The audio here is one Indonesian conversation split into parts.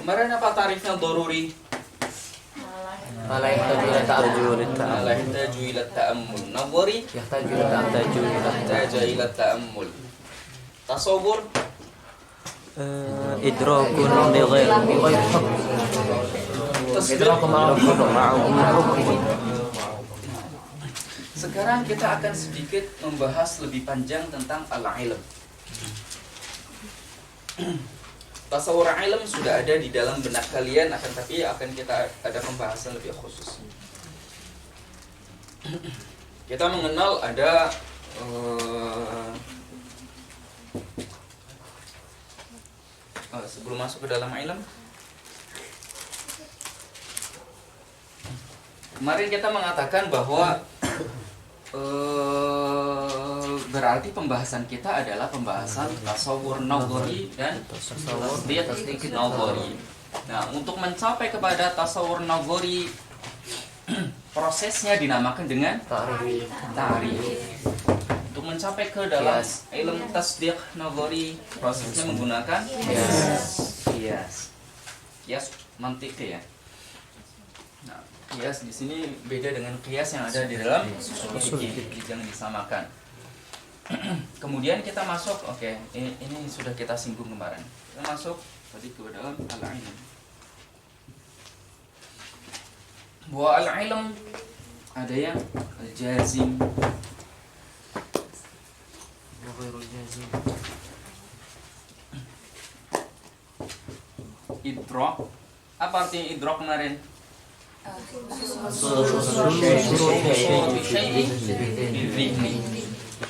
Kemarin apa tarifnya doruri? ما لا يحتاج إلى التأمل. نظري يحتاج إلى التأمل. تصور إدراك بغير حكم إدراك مع حكم. Sekarang kita akan sedikit membahas lebih panjang tentang al-ilm. Tasawur ilm sudah ada di dalam benak kalian, tapi akan kita ada pembahasan lebih khusus. Kita mengenal ada sebelum masuk ke dalam ilm, kemarin kita mengatakan bahwa berarti pembahasan kita adalah pembahasan tasawur nazari dan tasdiq nazari. Nah, untuk mencapai kepada tasawur nazari, prosesnya dinamakan dengan ta'rif. Untuk mencapai ke dalam ilmu tasdiq nazari, prosesnya menggunakan qiyas mantiq ya. Nah, qiyas di sini beda dengan qiyas yang ada di dalam usul fikih, jangan disamakan. Kemudian kita masuk, ini sudah kita singgung kemarin. Kita masuk tadi ke dalam al-ilm. Bahwa al-ilm ada yang al-jazim, idrak. Apa artinya idrak kemarin?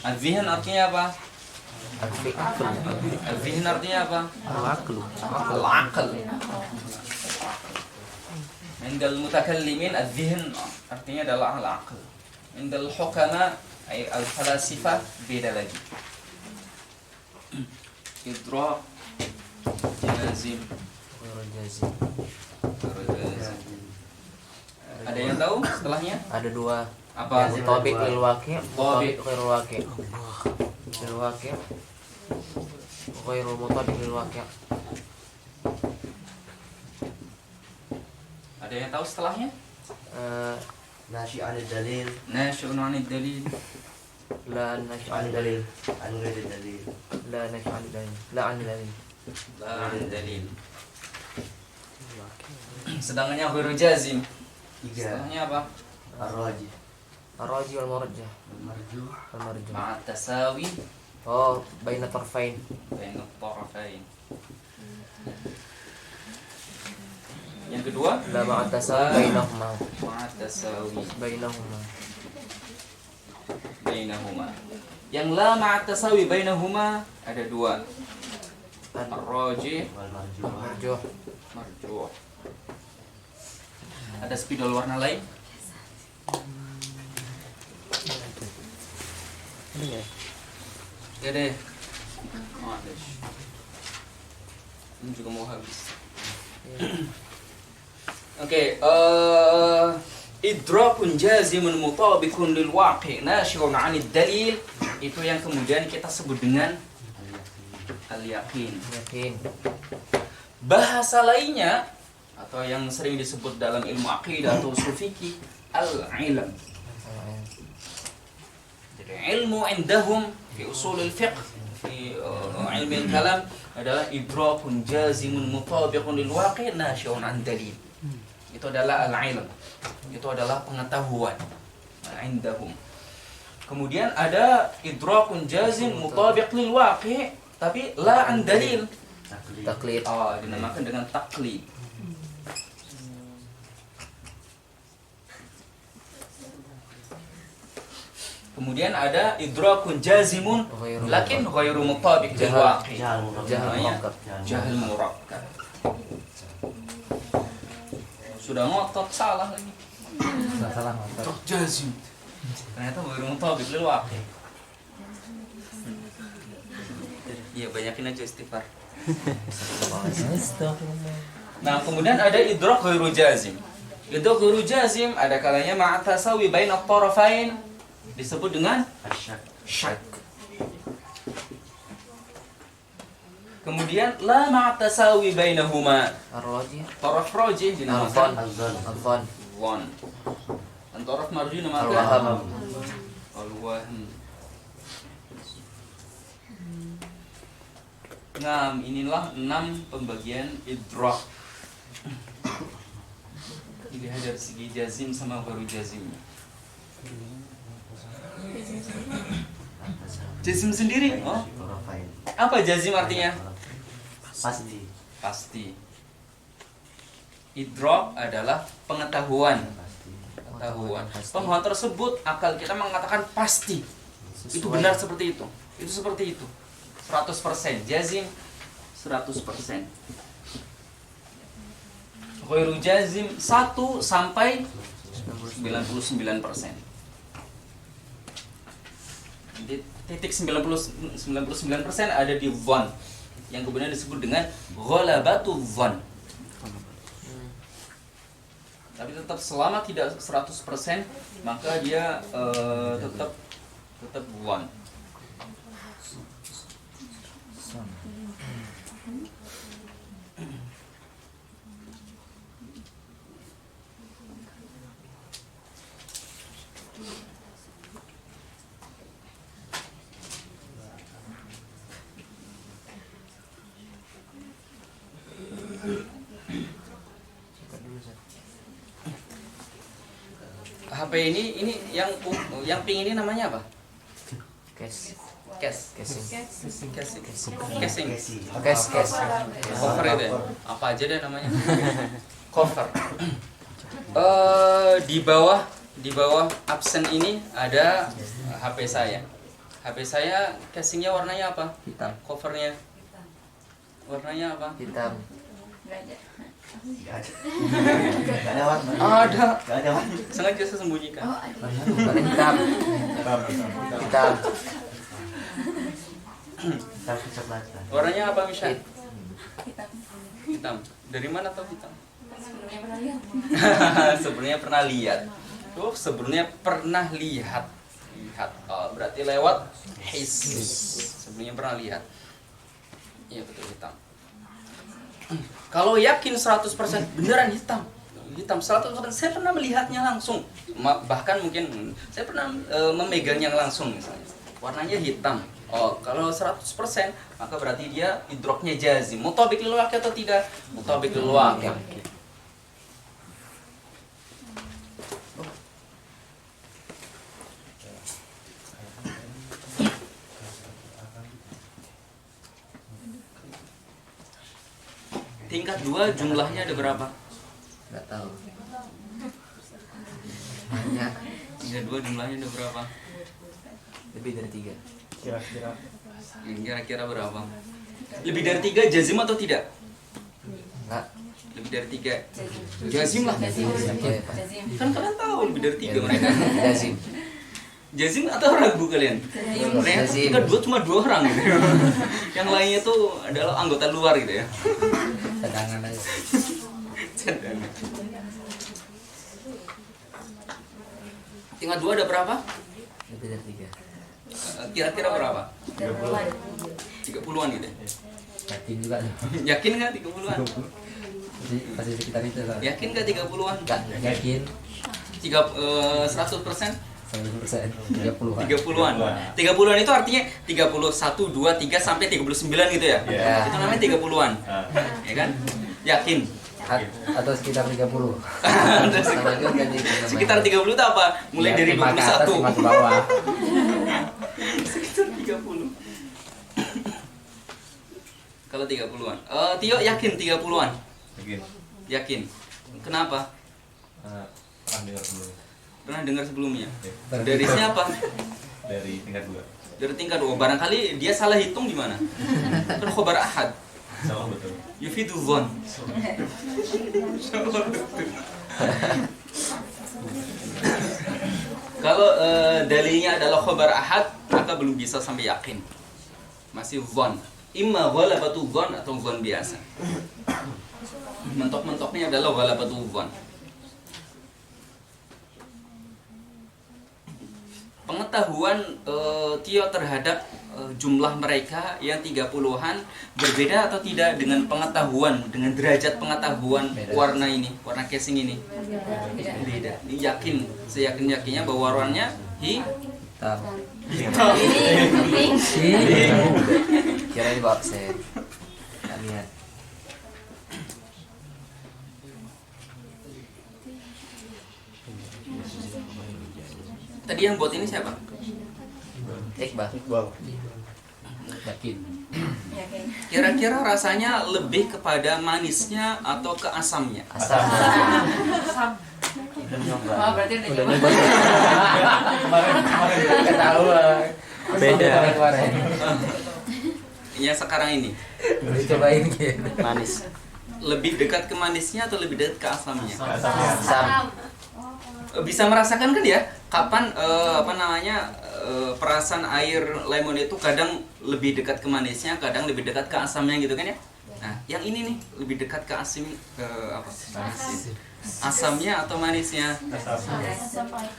Al-zihn artinya apa? Al-zihn artinya apa? Al-aql. Indal mutakallimin al-zihn artinya adalah al-aql. Indal hukama ay al-falasifah beda lagi. Idrak, jazim. Ada yang tahu setelahnya? Ada dua. Apa? Mutabiq lil waqi', mutabiq ghairul waqi'. Lil waqi', ghairul mutabiq lil waqi'. Ada yang tahu setelahnya? ناشئ عن الدليل Nashi'un 'anid dalil. La nash' عن 'an dalil. الدليل عن غير الدليل La nash' 'an dalil. La 'an dalil. La 'anid dalil. Sedangkan yang ghairu jazim, tiga setelahnya apa? الراجح Ar-raji wal marjah. المرجوح Wal marjah. Ma'a tasawi Oh, baina tarfain. baina at-tarafain. Yang kedua, La ma'a tasawi bainahuma. ma'a tasawi Bainahuma. bainahuma. Yang la ma'a tasawi bainahuma ada dua. Ar-rajih, والمرجوح Marjuh. marjuh. Ada spidol warna lain? Ya deh. Malish. Ini juga mau habis. Idrakun jazimun mutabiqun lil waqi' nashi'un 'anid dalil, itu yang kemudian kita sebut dengan al-yaqin. Yakin. Bahasa lainnya atau yang sering disebut dalam ilmu aqidah atau usul fikih al-ilm. Jadi ilmu indahum fi usul al-fiqh, fi ilmu al-kalam adalah idrakun jazimun mutabiqun lil waqi' nashi'un 'an dalil. Itu adalah al-ilm. Itu adalah pengetahuan indahum. Kemudian ada idrakun jazim mutabiq lil waqi' tapi la 'an dalil. Taklid. Dinamakan dengan taklid. Kemudian ada idrakun jazimun lakin ghairu mutabiq lil waqi'. Jahal murakkab. Jahal murakkab. Sudah ngotot salah lagi. Salah. Idrak jazim. Ternyata ghairu mutabiq lil waqi'. Iya, banyakin aja istighfar. Nah, kemudian ada idrak ghairu jazim. Idrak ghairu jazim ada kalanya ma'a tasawi baina at-tarafain, disebut dengan الشك syak. Kemudian la ma'tasawi bainahuma. Ar-rajih. Taraf rajih dinamakan Azan. Al-dhan. wan. Dan taraf marjuh dinamakan Al-wahm. al-wahm. Nah, inilah 6 pembagian idrak. Dilihat dari segi jazim sama baru jazim. Jazim sendiri, oh, Rafain. apa jazim artinya? Pasti. Pasti. Idrak adalah pengetahuan. Pasti. Pengetahuan. Pengetahuan tersebut akal kita mengatakan pasti. Itu benar seperti itu. Itu seperti itu. 100% jazim 100%. Ghairu jazim 1 sampai 99%. Jadi titik 99% ada di dhann yang kemudian disebut dengan ghalabatu dhann. Tapi tetap selama tidak 100% maka dia tetap dhann. HP ini yang pink ini namanya apa? Cash. Casing. Casing. Casing. Cash. Cover itu ya? Apa aja deh namanya? Cover. Di bawah absen ini ada HP saya. HP saya casingnya warnanya apa? Hitam. Covernya warnanya apa? Hitam. Gak ada warna. Ada. Gak ada warna. Sengaja saya sembunyikan. Warna hitam. Hitam. Tapi kecoklatan. Warnanya apa Misha? Hitam. Hitam. Dari mana tahu hitam? Sebelumnya pernah lihat. Sebelumnya pernah lihat. Oh, sebelumnya pernah lihat. Oh, berarti lewat his. Sebelumnya pernah lihat. Iya betul hitam. Kalau yakin 100% beneran hitam. Hitam 100% saya pernah melihatnya langsung. Bahkan mungkin saya pernah memegangnya langsung misalnya. Warnanya hitam. Oh, kalau 100% maka berarti dia idraknya jazim. Mutabik lil waqi' atau tidak? Mutabik lil waqi'. Tingkat 2 jumlahnya ada berapa? Nggak tahu. Banyak. Tingkat 2 jumlahnya ada berapa? Lebih dari 3. Kira-kira berapa? Lebih dari 3 jazim atau tidak? Enggak. Lebih dari 3 jazim lah. Jazim. Jazim. Kan kalian tahu lebih dari 3 mereka. Jazim. Jazim atau ragu kalian? Ternyata Jazim. tingkat 2 cuma 2 orang gitu. Yang lainnya tuh adalah anggota luar gitu ya. Cadangan aja. Cadangan. Tingkat 2 ada berapa? Lebih dari 3. Kira-kira berapa? 30-an. 30-an gitu ya? Yakin juga nih. Yakin nggak 30-an? Masih sekitar itu lah. Yakin nggak 30-an? Enggak yakin. 100%? 100%. 30-an. 30-an. 30-an itu artinya 31, 2, 3 sampai 39 gitu ya? Ya. Itu namanya 30-an. Ya kan? Yakin. Atau sekitar 30. Sama juga tadi. Sekitar 30 itu apa? Mulai dari 5 ke atas, 21. 5 ke bawah. Sekitar 30. Kalau 30-an. Tio yakin 30-an? Yakin. Yakin. Kenapa? Pernah dengar sebelumnya. Pernah dengar sebelumnya. Ya. Dari siapa? Dari tingkat 2. Dari tingkat 2. Barangkali dia salah hitung di mana? Kan khobar ahad. Salah betul. Yufidu dhon. Kalau dalilnya adalah khobar ahad, maka belum bisa sampai yakin. Masih dhon. Imma ghalabatu dhon atau dhon biasa. Mentok-mentoknya adalah ghalabatu dhon. Pengetahuan Tio terhadap jumlah mereka yang 30-an berbeda atau tidak dengan pengetahuan, dengan derajat pengetahuan warna ini, warna casing ini? Beda. Ini yakin, seyakin-yakinnya bahwa warnanya hitam. Kira ini bawa absen. Kita lihat. Tadi yang buat ini siapa? Iqbal. Yakin. Yakin. Kira-kira rasanya lebih kepada manisnya atau ke asamnya? Asam. Udah nyoba. Oh, berarti udah nyoba. Ketahuan. Beda. Kemarin. Ya sekarang ini Cobain gitu. Manis. lebih dekat ke manisnya atau lebih dekat ke asamnya? Asam. Bisa merasakan kan ya kapan perasaan air lemon itu kadang lebih dekat ke manisnya, kadang lebih dekat ke asamnya gitu kan ya. Nah, yang ini nih lebih dekat ke asamnya atau manisnya?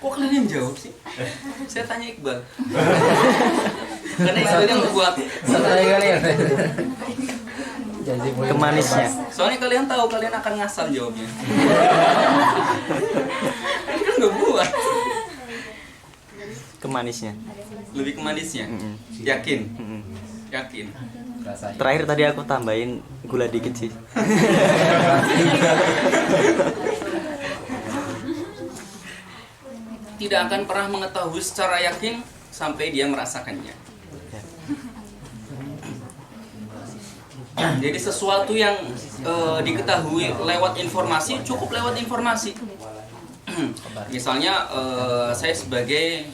Kok kalian yang jawab sih? Saya tanya Iqbal. Karena Iqbal yang buat. Sekali kali ya. Ke manisnya. Soalnya kalian tahu kalian akan ngasal jawabnya. Kan nggak buat. Ke manisnya. Lebih ke manisnya. Mm-mm. Yakin? Mm-mm. Yakin. Terakhir tadi aku tambahin gula dikit sih. Tidak akan pernah mengetahui secara yakin sampai dia merasakannya. Jadi sesuatu yang diketahui lewat informasi, cukup lewat informasi. Misalnya saya sebagai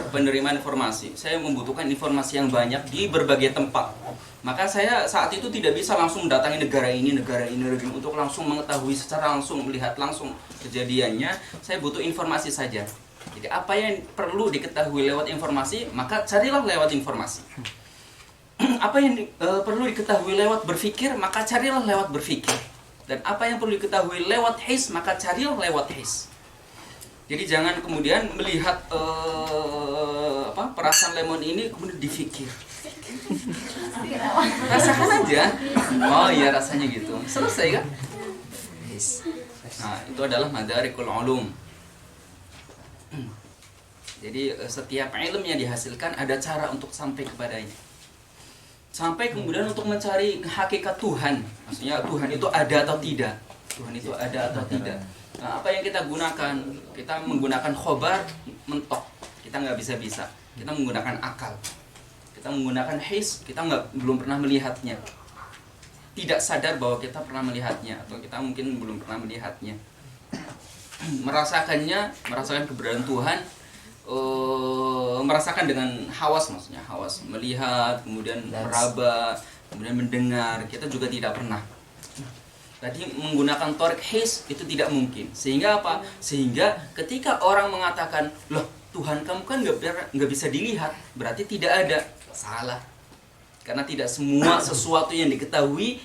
penerima informasi, saya membutuhkan informasi yang banyak di berbagai tempat. Maka saya saat itu tidak bisa langsung mendatangi negara ini untuk langsung mengetahui secara langsung, melihat langsung kejadiannya. Saya butuh informasi saja. Jadi apa yang perlu diketahui lewat informasi, maka carilah lewat informasi. Apa yang perlu diketahui lewat berpikir, maka carilah lewat berpikir. Dan apa yang perlu diketahui lewat his, maka carilah lewat his. Jadi jangan kemudian melihat perasaan lemon ini kemudian difikir. Rasakan aja. Oh iya rasanya gitu. Selesai kan? Nah, itu adalah madarikul ulum. Jadi setiap ilmu yang dihasilkan ada cara untuk sampai kepadanya. Sampai kemudian untuk mencari hakikat Tuhan. Maksudnya Tuhan itu ada atau tidak. Tuhan itu ada atau tidak. Nah, apa yang kita gunakan? Kita menggunakan khobar mentok. Kita nggak bisa-bisa. Kita menggunakan akal. Kita menggunakan his. Kita belum pernah melihatnya. Tidak sadar bahwa kita pernah melihatnya. Atau kita mungkin belum pernah melihatnya. Merasakan keberadaan Tuhan. Merasakan dengan hawas, maksudnya hawas melihat, kemudian meraba, kemudian mendengar, kita juga tidak pernah. Tadi menggunakan torik his itu tidak mungkin. Sehingga apa? Sehingga ketika orang mengatakan, loh Tuhan kamu kan nggak bisa dilihat, berarti tidak ada. Salah. Karena tidak semua sesuatu yang diketahui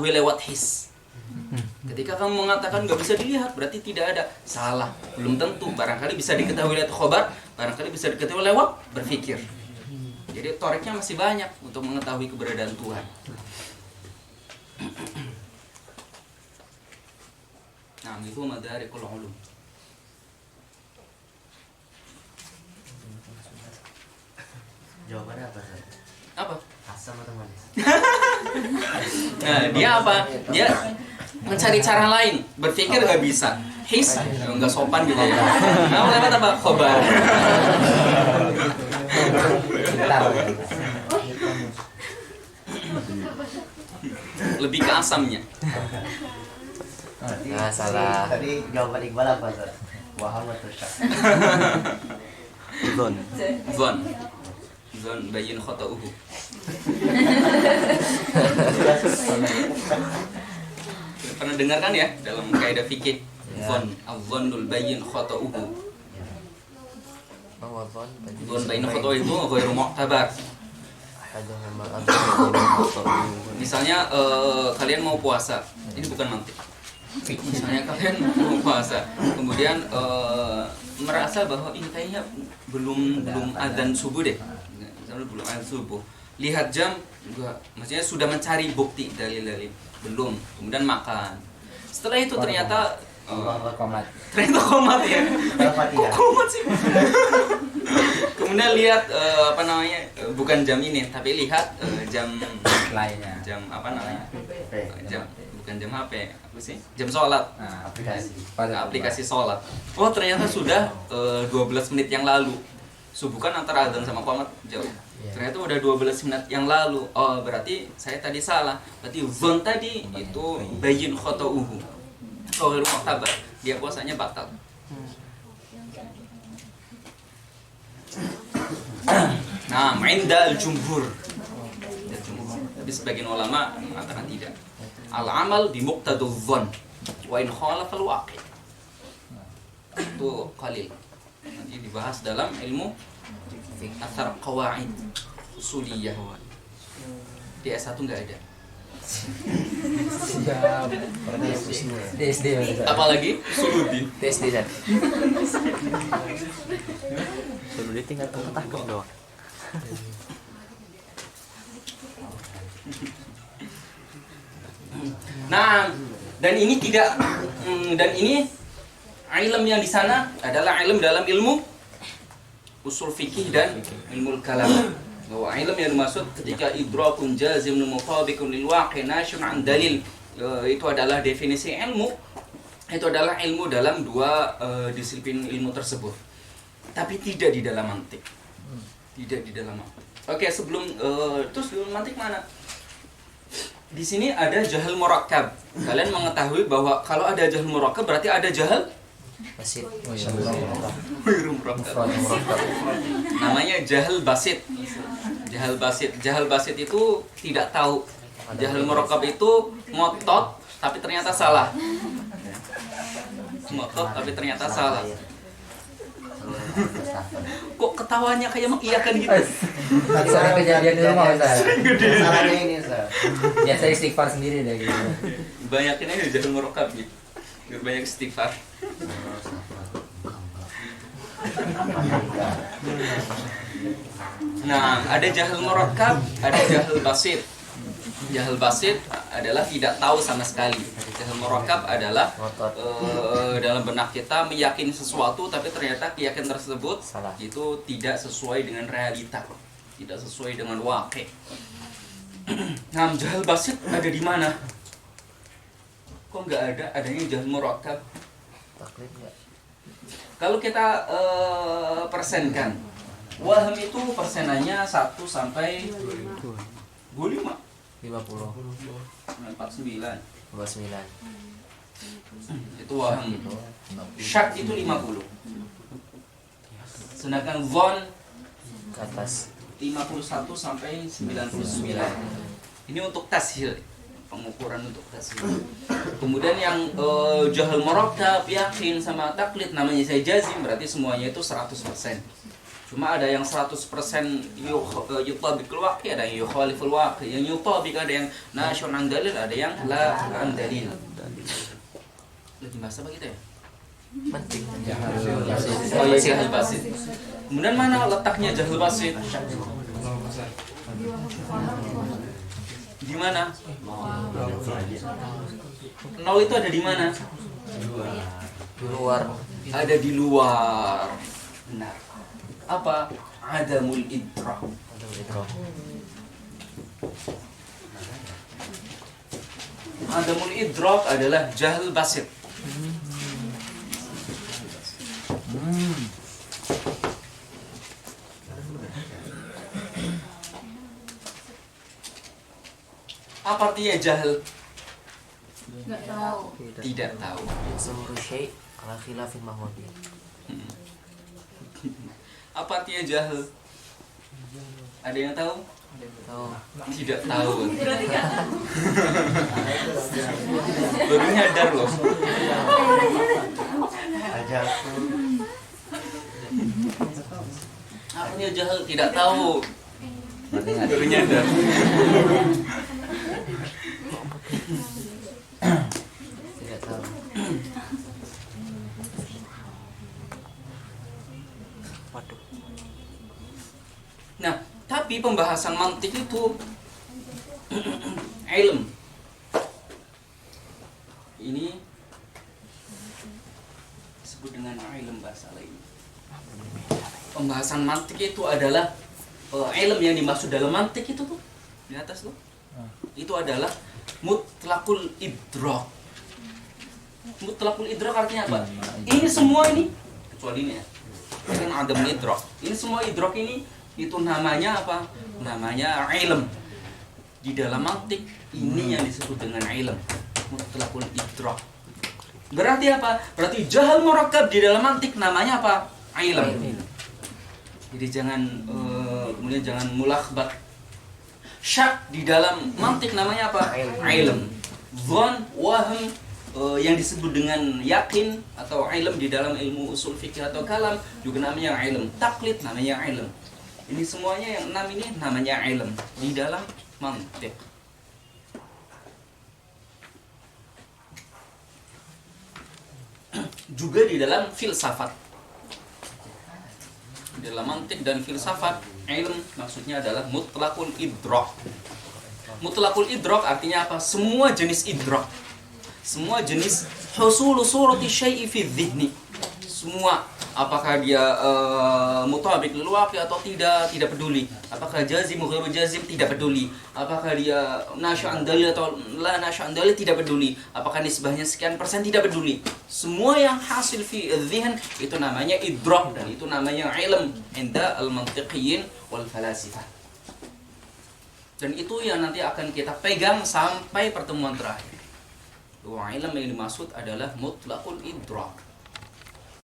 lewat his. Ketika kamu mengatakan nggak bisa dilihat, berarti tidak ada. Salah. Belum tentu. Barangkali bisa diketahui lewat khobar, barangkali bisa diketahui lewat berpikir. Jadi toriknya masih banyak untuk mengetahui keberadaan Tuhan. Nah, itu madarikul ulum. Jawabannya apa? Apa? Asam atau manis? Nah, dia apa? Dia mencari cara lain. Berpikir nggak bisa. His nggak sopan gitu ya. Nah, lewat apa? Khobar. Lebih ke asamnya. Nah, salah. Tadi jawaban Iqbal apa, Zat? Waham atau syak? Zon. Zon bayin khata'uhu. Pernah dengar kan ya dalam kaidah fikih? Zon, al-zonnul bayin khata'uhu. Zon bayin khata'uhu itu ghairu mu'tabar. Misalnya kalian mau puasa, ini bukan mantik. Misalnya kalian mau puasa, kemudian merasa bahwa ini kayaknya belum adzan subuh deh. misalnya belum azan subuh. Lihat jam enggak, maksudnya sudah mencari bukti dalil-dalil belum, kemudian makan. Setelah itu ternyata Komat. ternyata komat ya. Kok komat sih? Kemudian lihat bukan jam ini, tapi lihat jam Lainnya. jam apa namanya? HP. Jam bukan jam HP, apa sih? Jam sholat. Nah, aplikasi. Aplikasi sholat. Oh ternyata sudah 12 menit yang lalu. Subuh kan antara azan sama qomat jauh. Ternyata udah 12 menit yang lalu. Oh berarti saya tadi salah. Berarti zon tadi itu bayin khota'uhu. Oh mu'tabar. Dia puasanya batal. Nah, inda al-jumhur. Tapi sebagian ulama mengatakan tidak. Al-amal bi muqtadudz dzan wa in khalafa al-waqi'. Itu qalil. Nanti dibahas dalam ilmu athar qawaid usuliyah. Di S1 enggak ada. Siap. DSD. Apalagi Suluddin. DSD kan. Sebelum dia tinggal takut doang. Nah, dan ini tidak dan ini ilmu yang di sana adalah ilmu dalam ilmu usul fikih dan ilmu kalam. Bahwa ilmu yang dimaksud ketika idrakun jazimun mutabiqun lil waqi' nasyun an dalil, itu adalah definisi ilmu. Itu adalah ilmu dalam dua disiplin ilmu tersebut. Tapi tidak di dalam mantik. Tidak di dalam mantik. Oke, sebelum terus sebelum mantik mana? Di sini ada jahal murakkab. Kalian mengetahui bahwa kalau ada jahal murakkab berarti ada jahal Basit. murakkab. Namanya jahal basit. Jahal basit. Jahal basit itu tidak tahu. Jahal murakkab itu ngotot tapi ternyata salah. Ngotot tapi ternyata salah. Kok ketawanya kayak mengiyakan gitu? Sering kejadian di rumah Ustaz. Salahnya ini, Ustaz. Biasa istighfar sendiri deh gitu. Banyakin aja jahal murakkab gitu. Biar banyak istighfar. Nah, ada jahal murakkab, ada jahal basit. Jahal basit adalah tidak tahu sama sekali. Jahal murakkab adalah dalam benak kita meyakini sesuatu tapi ternyata keyakinan tersebut Salah. itu tidak sesuai dengan realita, tidak sesuai dengan waqi'. Nah, jahal basit ada di mana? Kok nggak ada? Adanya jahal murakkab. Taklid enggak? Kalau kita persenkan, waham itu persenannya 1 sampai 25, 50. 49. 29. Itu waham. Syak itu 50. Sedangkan zon Ke atas. 51 sampai 99. Ini untuk tashil, pengukuran untuk tashil. Kemudian yang jahal murakkab, yakin sama taklid namanya saya jazim, berarti semuanya itu 100%. Cuma ada yang 100% yutabiqul waqi', ada yang yukhaliful waqi'. Yang yutabiq ada yang nasyun an dalil, ada yang la an dalil. Lagi bahasa apa kita ya? Penting. Oh iya, jahal basit. Kemudian mana letaknya jahal basit? Di mana? 0 itu ada di mana? Di luar. Ada di luar. Benar. Apa? Adamul idrak. Ada idrak. Adamul idrak adalah jahal basit. Apa artinya jahal? Nggak tahu. Tidak tahu. Seluruh syai' ala khilafin mahmudi. Apa artinya jahal? Ada yang tahu? Tahu. Tidak tahu. Baru nyadar loh. Ajak. Artinya jahal tidak tahu. Baru nyadar. Tidak tahu. Waduh. Nah, Tapi pembahasan mantik itu ilm. Ini disebut dengan ilm bahasa lain. Pembahasan mantik itu adalah ilm yang dimaksud dalam mantik itu tuh di atas tuh. Itu adalah mutlaqul idrak. Mutlaqul idrak artinya apa? Ini semua ini kecuali ini ya. Kan ada idrak. Ini semua idrak ini itu namanya apa? Namanya ilm. Di dalam mantik ini yang disebut dengan ilm, mutlaqul idrak. Berarti apa? Berarti jahal murakkab di dalam mantik namanya apa? Ilm. Jadi jangan kemudian jangan mulakhbat. Syak di dalam mantik namanya apa? Ilm. Dzan, wahm yang disebut dengan yakin atau ilm di dalam ilmu usul fikih atau kalam juga namanya ilm. Taklid namanya ilm. Ini semuanya yang 6 ini namanya ilm di dalam mantik. Juga di dalam filsafat. Di dalam mantik dan filsafat, ilm maksudnya adalah mutlaqul idrak. Mutlaqul idrak artinya apa? Semua jenis idrak. Semua jenis husulu surati syai'i fi dhihni. Semua, apakah dia mutabiq lil waqi' atau tidak peduli. Apakah jazim ghairu jazim, tidak peduli. Apakah dia nasya'an dalil atau la nasya'an dalil, tidak peduli. Apakah nisbahnya sekian persen, tidak peduli. Semua yang hasil fi dhihn itu namanya idrak dan itu namanya ilm inda al-mantiqiyyin wal falasifah. Dan itu yang nanti akan kita pegang sampai pertemuan terakhir. Bahwa ilm yang dimaksud adalah mutlaqul idrak.